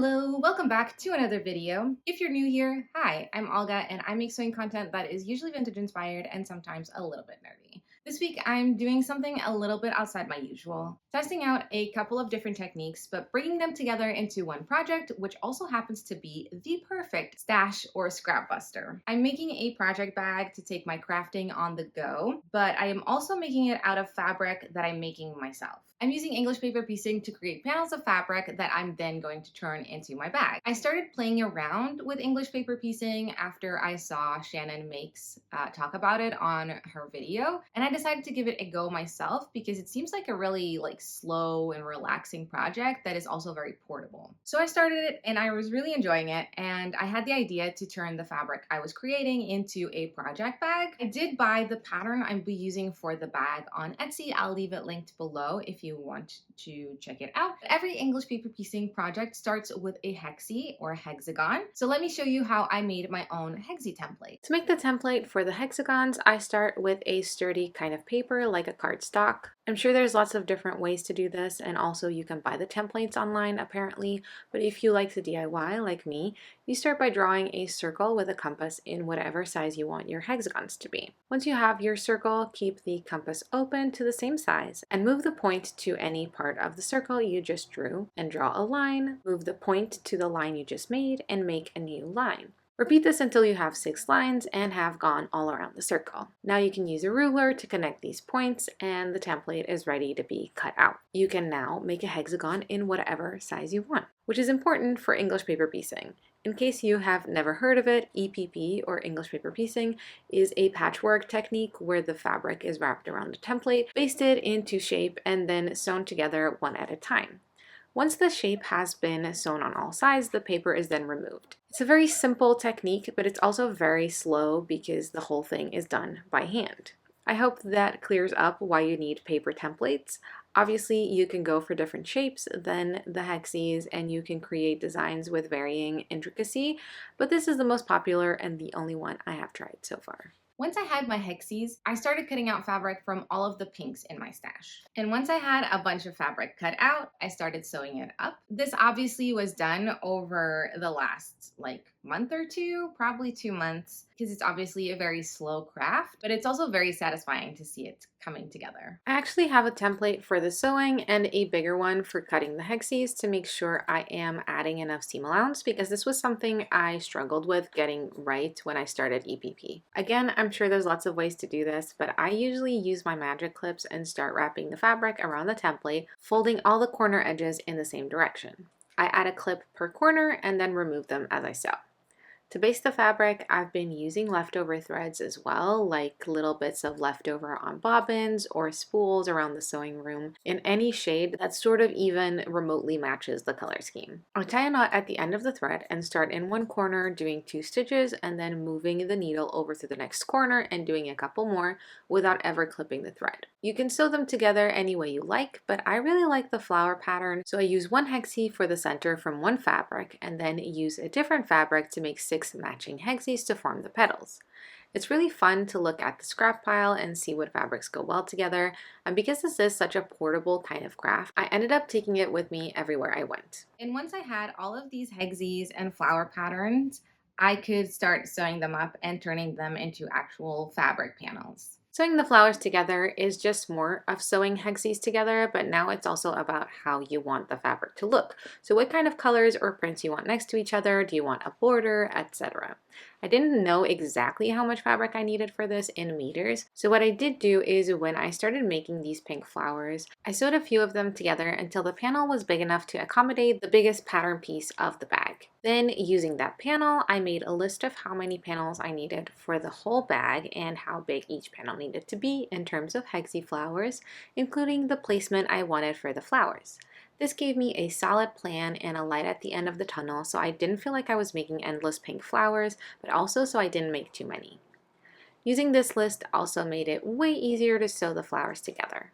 Hello, welcome back to another video. If you're new here, hi, I'm Olga and I make sewing content that is usually vintage inspired and sometimes a little bit nerdy. This week I'm doing something a little bit outside my usual, testing out a couple of different techniques but bringing them together into one project, which also happens to be the perfect stash or scrap buster. I'm making a project bag to take my crafting on the go, but I am also making it out of fabric that I'm making myself. I'm using English paper piecing to create panels of fabric that I'm then going to turn into my bag. I started playing around with English paper piecing after I saw Shannon Makes talk about it on her video, and I decided to give it a go myself because it seems like a really slow and relaxing project that is also very portable. So I started it and I was really enjoying it, and I had the idea to turn the fabric I was creating into a project bag. I did buy the pattern I'll be using for the bag on Etsy. I'll leave it linked below if you want to check it out. Every English paper piecing project starts with a hexie or a hexagon. So let me show you how I made my own hexie template. To make the template for the hexagons, I start with a sturdy kind of paper like a cardstock. I'm sure there's lots of different ways to do this, and also you can buy the templates online apparently, but if you like to DIY like me, you start by drawing a circle with a compass in whatever size you want your hexagons to be. Once you have your circle, keep the compass open to the same size and move the point to any part of the circle you just drew and draw a line, move the point to the line you just made and make a new line. Repeat this until you have 6 lines and have gone all around the circle. Now you can use a ruler to connect these points and the template is ready to be cut out. You can now make a hexagon in whatever size you want, which is important for English paper piecing. In case you have never heard of it, EPP or English paper piecing is a patchwork technique where the fabric is wrapped around the template, basted into shape, and then sewn together one at a time. Once the shape has been sewn on all sides, the paper is then removed. It's a very simple technique, but it's also very slow because the whole thing is done by hand. I hope that clears up why you need paper templates. Obviously, you can go for different shapes than the hexies and you can create designs with varying intricacy, but this is the most popular and the only one I have tried so far. Once I had my hexies, I started cutting out fabric from all of the pinks in my stash. And once I had a bunch of fabric cut out, I started sewing it up. This obviously was done over the last month or two, probably 2 months, because it's obviously a very slow craft, but it's also very satisfying to see it coming together. I actually have a template for the sewing and a bigger one for cutting the hexies to make sure I am adding enough seam allowance because this was something I struggled with getting right when I started EPP. Again, I'm sure there's lots of ways to do this, but I usually use my magic clips and start wrapping the fabric around the template, folding all the corner edges in the same direction. I add a clip per corner and then remove them as I sew. To baste the fabric, I've been using leftover threads as well, like little bits of leftover on bobbins or spools around the sewing room in any shade that sort of even remotely matches the color scheme. I tie a knot at the end of the thread and start in one corner doing 2 stitches and then moving the needle over to the next corner and doing a couple more without ever clipping the thread. You can sew them together any way you like, but I really like the flower pattern, so I use one hexie for the center from one fabric and then use a different fabric to make 6 matching hexies to form the petals. It's really fun to look at the scrap pile and see what fabrics go well together, and because this is such a portable kind of craft, I ended up taking it with me everywhere I went. And once I had all of these hexies and flower patterns, I could start sewing them up and turning them into actual fabric panels. Sewing the flowers together is just more of sewing hexies together, but now it's also about how you want the fabric to look. So what kind of colors or prints you want next to each other, do you want a border, etc. I didn't know exactly how much fabric I needed for this in meters, so what I did do is when I started making these pink flowers, I sewed a few of them together until the panel was big enough to accommodate the biggest pattern piece of the bag. Then, using that panel, I made a list of how many panels I needed for the whole bag and how big each panel needed to be in terms of hexie flowers, including the placement I wanted for the flowers. This gave me a solid plan and a light at the end of the tunnel, so I didn't feel like I was making endless pink flowers, but also so I didn't make too many. Using this list also made it way easier to sew the flowers together.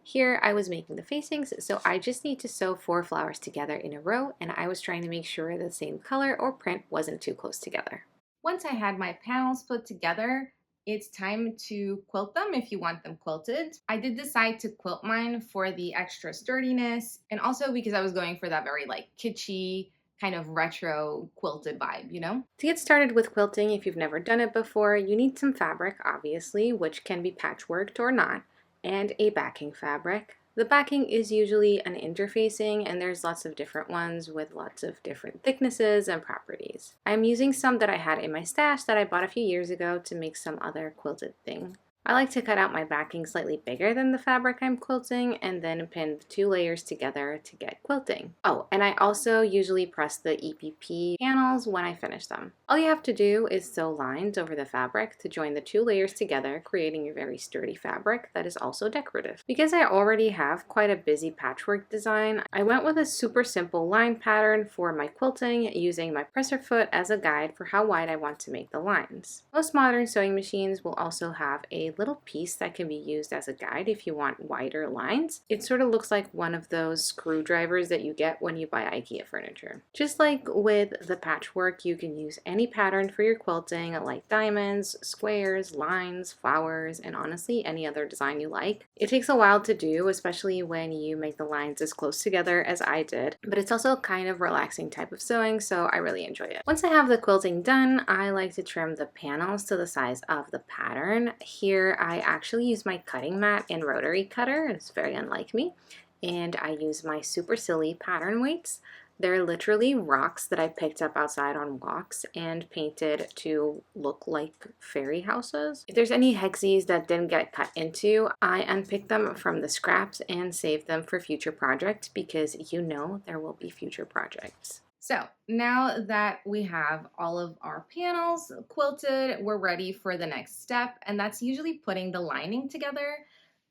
Here I was making the facings, so I just need to sew 4 flowers together in a row, and I was trying to make sure the same color or print wasn't too close together. Once I had my panels put together, it's time to quilt them if you want them quilted. I did decide to quilt mine for the extra sturdiness and also because I was going for that very kitschy kind of retro quilted vibe, you know? To get started with quilting, if you've never done it before, you need some fabric, obviously, which can be patchworked or not, and a backing fabric. The backing is usually an interfacing, and there's lots of different ones with lots of different thicknesses and properties. I'm using some that I had in my stash that I bought a few years ago to make some other quilted thing. I like to cut out my backing slightly bigger than the fabric I'm quilting and then pin the 2 layers together to get quilting. Oh, and I also usually press the EPP panels when I finish them. All you have to do is sew lines over the fabric to join the 2 layers together, creating a very sturdy fabric that is also decorative. Because I already have quite a busy patchwork design, I went with a super simple line pattern for my quilting, using my presser foot as a guide for how wide I want to make the lines. Most modern sewing machines will also have a little piece that can be used as a guide if you want wider lines. It sort of looks like one of those screwdrivers that you get when you buy IKEA furniture. Just like with the patchwork, you can use any pattern for your quilting, like diamonds, squares, lines, flowers, and honestly any other design you like. It takes a while to do, especially when you make the lines as close together as I did, but it's also a kind of relaxing type of sewing, so I really enjoy it. Once I have the quilting done, I like to trim the panels to the size of the pattern. Here I actually use my cutting mat and rotary cutter. It's very unlike me. And I use my super silly pattern weights. They're literally rocks that I picked up outside on walks and painted to look like fairy houses. If there's any hexies that didn't get cut into, I unpick them from the scraps and save them for future projects because you know there will be future projects. So now that we have all of our panels quilted, we're ready for the next step, and that's usually putting the lining together.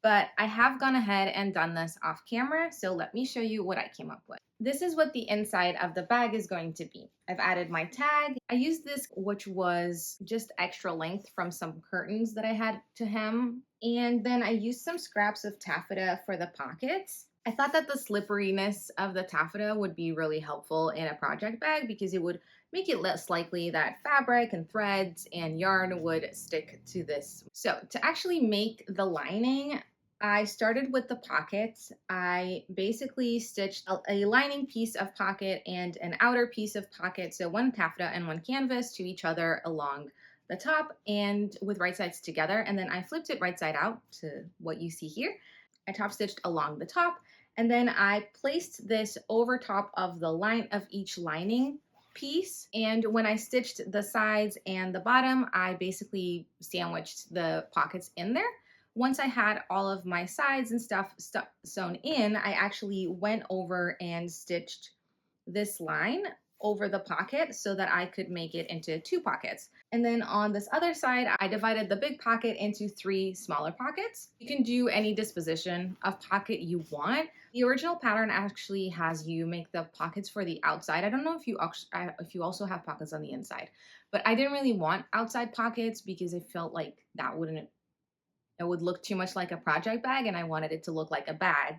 But I have gone ahead and done this off camera, so let me show you what I came up with. This is what the inside of the bag is going to be. I've added my tag. I used this, which was just extra length from some curtains that I had to hem. And then I used some scraps of taffeta for the pockets. I thought that the slipperiness of the taffeta would be really helpful in a project bag because it would make it less likely that fabric and threads and yarn would stick to this. So to actually make the lining, I started with the pockets. I basically stitched a lining piece of pocket and an outer piece of pocket, so one taffeta and one canvas to each other along the top and with right sides together, and then I flipped it right side out to what you see here. I top stitched along the top, and then I placed this over top of the line of each lining piece. And when I stitched the sides and the bottom, I basically sandwiched the pockets in there. Once I had all of my sides and stuff sewn in, I actually went over and stitched this line over the pocket so that I could make it into 2 pockets. And then on this other side, I divided the big pocket into 3 smaller pockets. You can do any disposition of pocket you want. The original pattern actually has you make the pockets for the outside. I don't know if you also have pockets on the inside, but I didn't really want outside pockets because I felt like it would look too much like a project bag, and I wanted it to look like a bag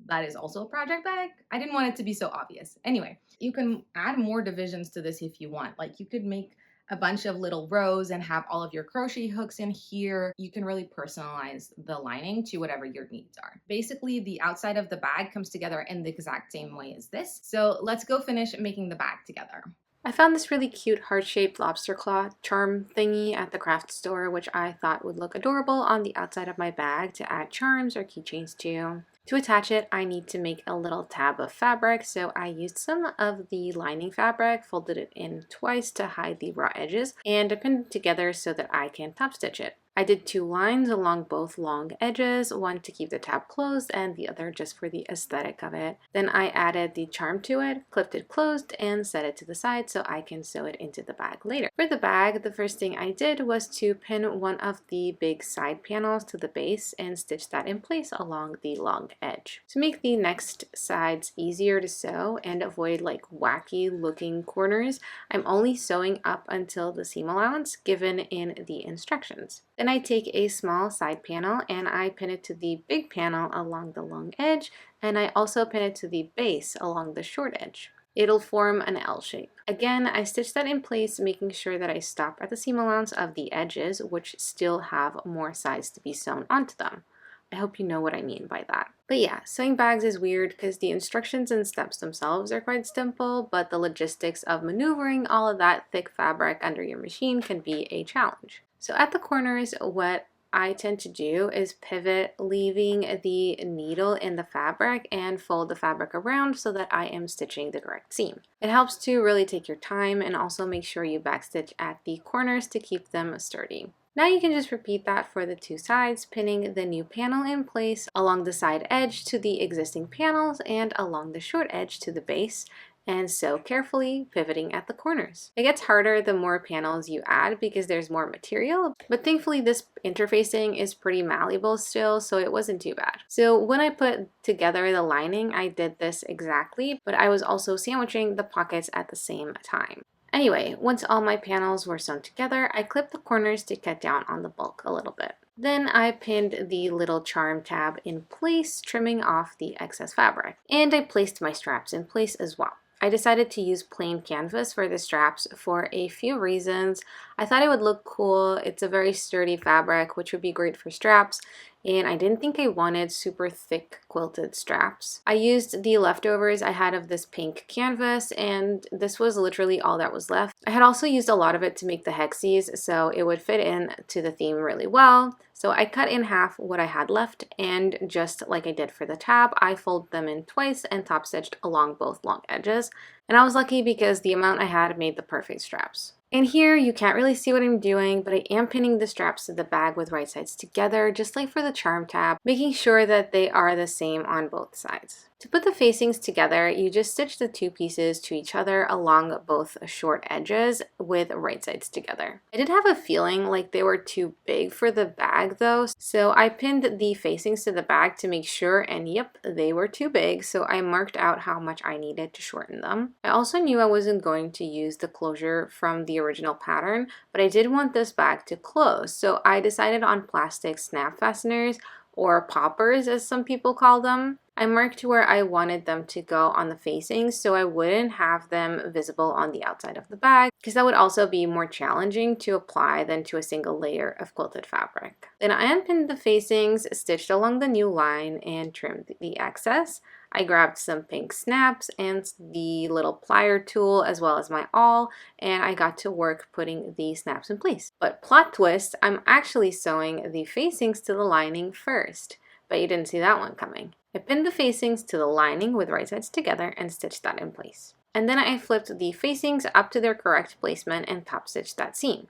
that is also a project bag. I didn't want it to be so obvious. Anyway, you can add more divisions to this if you want. Like you could make a bunch of little rows and have all of your crochet hooks in here. You can really personalize the lining to whatever your needs are. Basically, the outside of the bag comes together in the exact same way as this. So let's go finish making the bag together. I found this really cute heart-shaped lobster claw charm thingy at the craft store, which I thought would look adorable on the outside of my bag to add charms or keychains to. To attach it, I need to make a little tab of fabric, so I used some of the lining fabric, folded it in twice to hide the raw edges, and I pinned it together so that I can top stitch it. I did 2 lines along both long edges, one to keep the tab closed and the other just for the aesthetic of it. Then I added the charm to it, clipped it closed, and set it to the side so I can sew it into the bag later. For the bag, the first thing I did was to pin one of the big side panels to the base and stitch that in place along the long edge. To make the next sides easier to sew and avoid like wacky looking corners, I'm only sewing up until the seam allowance given in the instructions. Then I take a small side panel and I pin it to the big panel along the long edge, and I also pin it to the base along the short edge. It'll form an L shape. Again, I stitch that in place, making sure that I stop at the seam allowance of the edges, which still have more sides to be sewn onto them. I hope you know what I mean by that. But yeah, sewing bags is weird because the instructions and steps themselves are quite simple, but the logistics of maneuvering all of that thick fabric under your machine can be a challenge. So at the corners, what I tend to do is pivot, leaving the needle in the fabric and fold the fabric around so that I am stitching the correct seam. It helps to really take your time and also make sure you backstitch at the corners to keep them sturdy. Now you can just repeat that for the two sides, pinning the new panel in place along the side edge to the existing panels and along the short edge to the base, and sew carefully, pivoting at the corners. It gets harder the more panels you add because there's more material, but thankfully this interfacing is pretty malleable still, so it wasn't too bad. So when I put together the lining, I did this exactly, but I was also sandwiching the pockets at the same time. Anyway, once all my panels were sewn together, I clipped the corners to cut down on the bulk a little bit. Then I pinned the little charm tab in place, trimming off the excess fabric. And I placed my straps in place as well. I decided to use plain canvas for the straps for a few reasons. I thought it would look cool. It's a very sturdy fabric, which would be great for straps, and I didn't think I wanted super thick quilted straps. I used the leftovers I had of this pink canvas, and this was literally all that was left. I had also used a lot of it to make the hexies, so it would fit in to the theme really well. So I cut in half what I had left, and just like I did for the tab, I folded them in twice and top stitched along both long edges. And I was lucky because the amount I had made the perfect straps. And here you can't really see what I'm doing, but I am pinning the straps to the bag with right sides together, just like for the charm tab, making sure that they are the same on both sides. To put the facings together, you just stitch the two pieces to each other along both short edges with right sides together. I did have a feeling like they were too big for the bag though, so I pinned the facings to the bag to make sure, and yep, they were too big, so I marked out how much I needed to shorten them. I also knew I wasn't going to use the closure from the original pattern, but I did want this bag to close, so I decided on plastic snap fasteners, or poppers as some people call them. I marked where I wanted them to go on the facings so I wouldn't have them visible on the outside of the bag, because that would also be more challenging to apply than to a single layer of quilted fabric. Then I unpinned the facings, stitched along the new line, and trimmed the excess. I grabbed some pink snaps and the little plier tool as well as my awl, and I got to work putting the snaps in place. But plot twist, I'm actually sewing the facings to the lining first, but you didn't see that one coming. I pinned the facings to the lining with right sides together and stitched that in place. And then I flipped the facings up to their correct placement and top stitched that seam.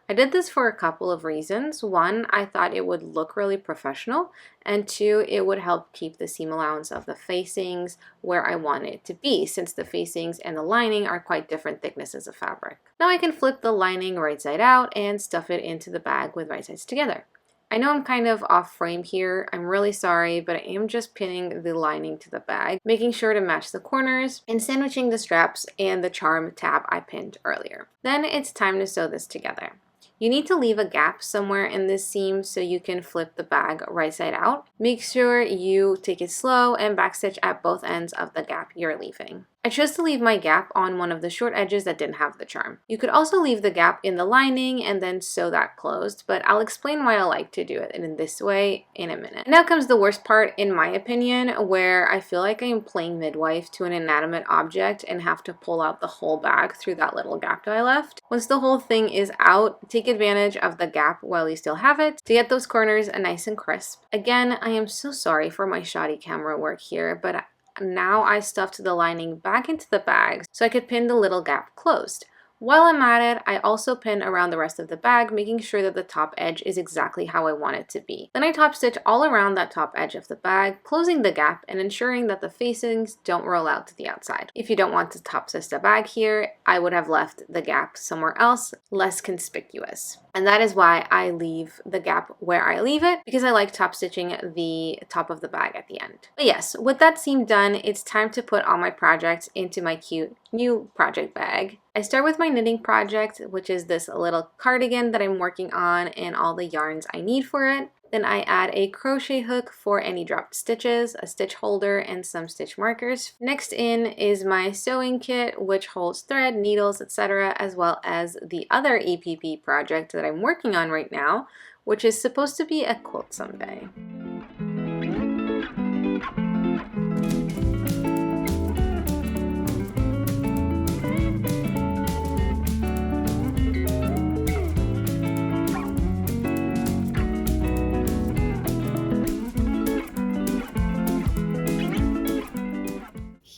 I did this for a couple of reasons. One, I thought it would look really professional, and two, it would help keep the seam allowance of the facings where I want it to be, since the facings and the lining are quite different thicknesses of fabric. Now I can flip the lining right side out and stuff it into the bag with right sides together. I know I'm kind of off frame here, I'm really sorry, but I am just pinning the lining to the bag, making sure to match the corners, and sandwiching the straps and the charm tab I pinned earlier. Then it's time to sew this together. You need to leave a gap somewhere in this seam so you can flip the bag right side out. Make sure you take it slow and backstitch at both ends of the gap you're leaving. I chose to leave my gap on one of the short edges that didn't have the charm. You could also leave the gap in the lining and then sew that closed, but I'll explain why I like to do it in this way in a minute. Now comes the worst part, in my opinion, where I feel like I'm playing midwife to an inanimate object and have to pull out the whole bag through that little gap that I left. Once the whole thing is out, take advantage of the gap while you still have it to get those corners nice and crisp. Again, I am so sorry for my shoddy camera work here, but now I stuffed the lining back into the bag so I could pin the little gap closed. While I'm at it, I also pin around the rest of the bag, making sure that the top edge is exactly how I want it to be. Then I top stitch all around that top edge of the bag, closing the gap and ensuring that the facings don't roll out to the outside. If you don't want to top stitch the bag here, I would have left the gap somewhere else, less conspicuous. And that is why I leave the gap where I leave it, because I like top stitching the top of the bag at the end. But yes, with that seam done, it's time to put all my projects into my cute new project bag. I start with my knitting project, which is this little cardigan that I'm working on and all the yarns I need for it. Then I add a crochet hook for any dropped stitches, a stitch holder, and some stitch markers. Next in is my sewing kit, which holds thread, needles, etc., as well as the other EPP project that I'm working on right now, which is supposed to be a quilt someday.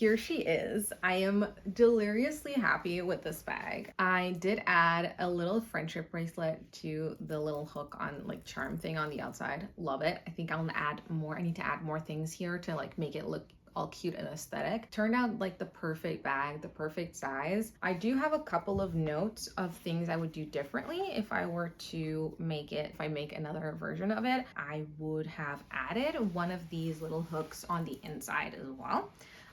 here she is. I am deliriously happy with this bag. I did add a little friendship bracelet to the little hook on like charm thing on the outside. Love it. I think I'll add more. I need to add more things here to like make it look all cute and aesthetic. Turned out like the perfect bag, the perfect size. I do have a couple of notes of things I would do differently if I were to make it, if I make another version of it. I would have added one of these little hooks on the inside as well,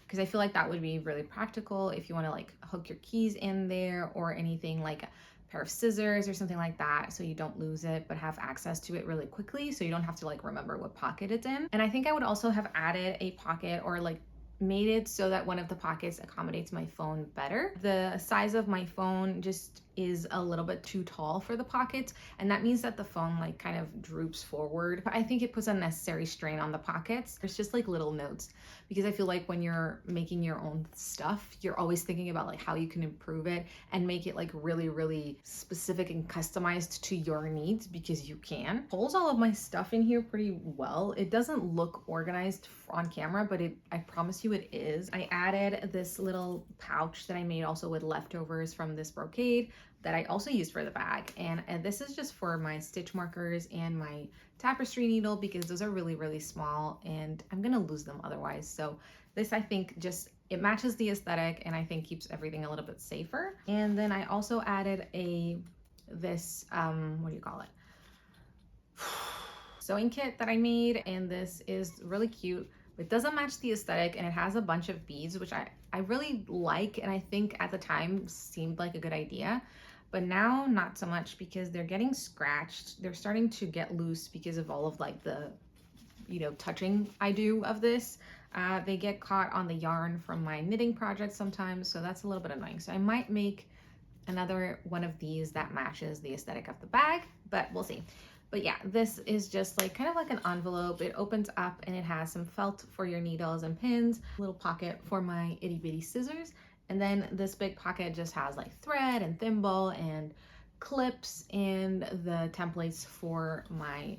because I feel like that would be really practical if you want to like hook your keys in there or anything, like a pair of scissors or something like that, so you don't lose it but have access to it really quickly, so you don't have to like remember what pocket it's in. And I think I would also have added a pocket or like made it so that one of the pockets accommodates my phone better. The size of my phone just is a little bit too tall for the pockets, and that means that the phone like kind of droops forward. I think it puts unnecessary strain on the pockets. There's just like little notes, because I feel like when you're making your own stuff, you're always thinking about like how you can improve it and make it like really specific and customized to your needs, because you can. Holds all of my stuff in here pretty well. It doesn't look organized on camera, but I promise you it is. I added this little pouch that I made also with leftovers from this brocade that I also used for the bag, and this is just for my stitch markers and my tapestry needle, because those are really small and I'm gonna lose them otherwise. So this, I think, just it matches the aesthetic and I think keeps everything a little bit safer. And then I also added this what do you call it, sewing kit that I made, and this is really cute. It doesn't match the aesthetic and it has a bunch of beads, which I really like, and I think at the time seemed like a good idea, but now not so much, because they're getting scratched. They're starting to get loose because of all of like the, you know, touching I do of this. They get caught on the yarn from my knitting project sometimes, so that's a little bit annoying. So I might make another one of these that matches the aesthetic of the bag, but we'll see. But yeah, this is just like kind of like an envelope. It opens up and it has some felt for your needles and pins, a little pocket for my itty bitty scissors, and then this big pocket just has like thread and thimble and clips and the templates for my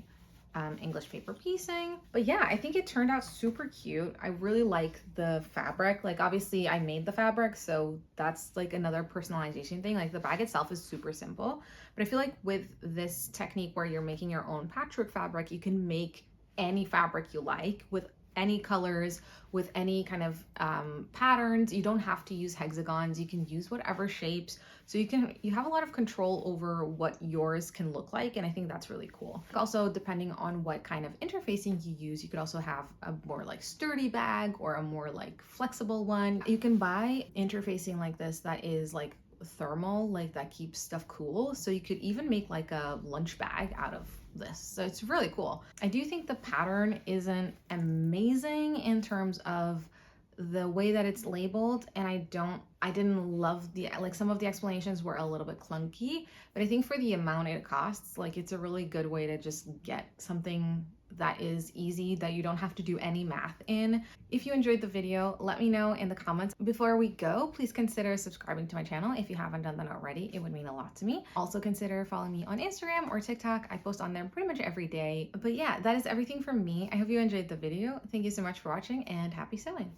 English paper piecing. But yeah, I think it turned out super cute. I really like the fabric. Like obviously I made the fabric, so that's like another personalization thing. Like the bag itself is super simple, but I feel like with this technique where you're making your own patchwork fabric, you can make any fabric you like with any colors, with any kind of patterns. You don't have to use hexagons. You can use whatever shapes. So you have a lot of control over what yours can look like, and I think that's really cool. Also, depending on what kind of interfacing you use, you could also have a more like sturdy bag or a more like flexible one. You can buy interfacing like this that is like thermal, like that keeps stuff cool. So you could even make like a lunch bag out of this. So it's really cool. I do think the pattern isn't amazing in terms of the way that it's labeled, and I didn't love the, like some of the explanations were a little bit clunky, but I think for the amount it costs, like it's a really good way to just get something that is easy, that you don't have to do any math in. If you enjoyed the video, let me know in the comments. Before we go, please consider subscribing to my channel if you haven't done that already. It would mean a lot to me. Also consider following me on Instagram or TikTok. I post on there pretty much every day. But yeah, that is everything from me. I hope you enjoyed the video. Thank you so much for watching and happy sewing.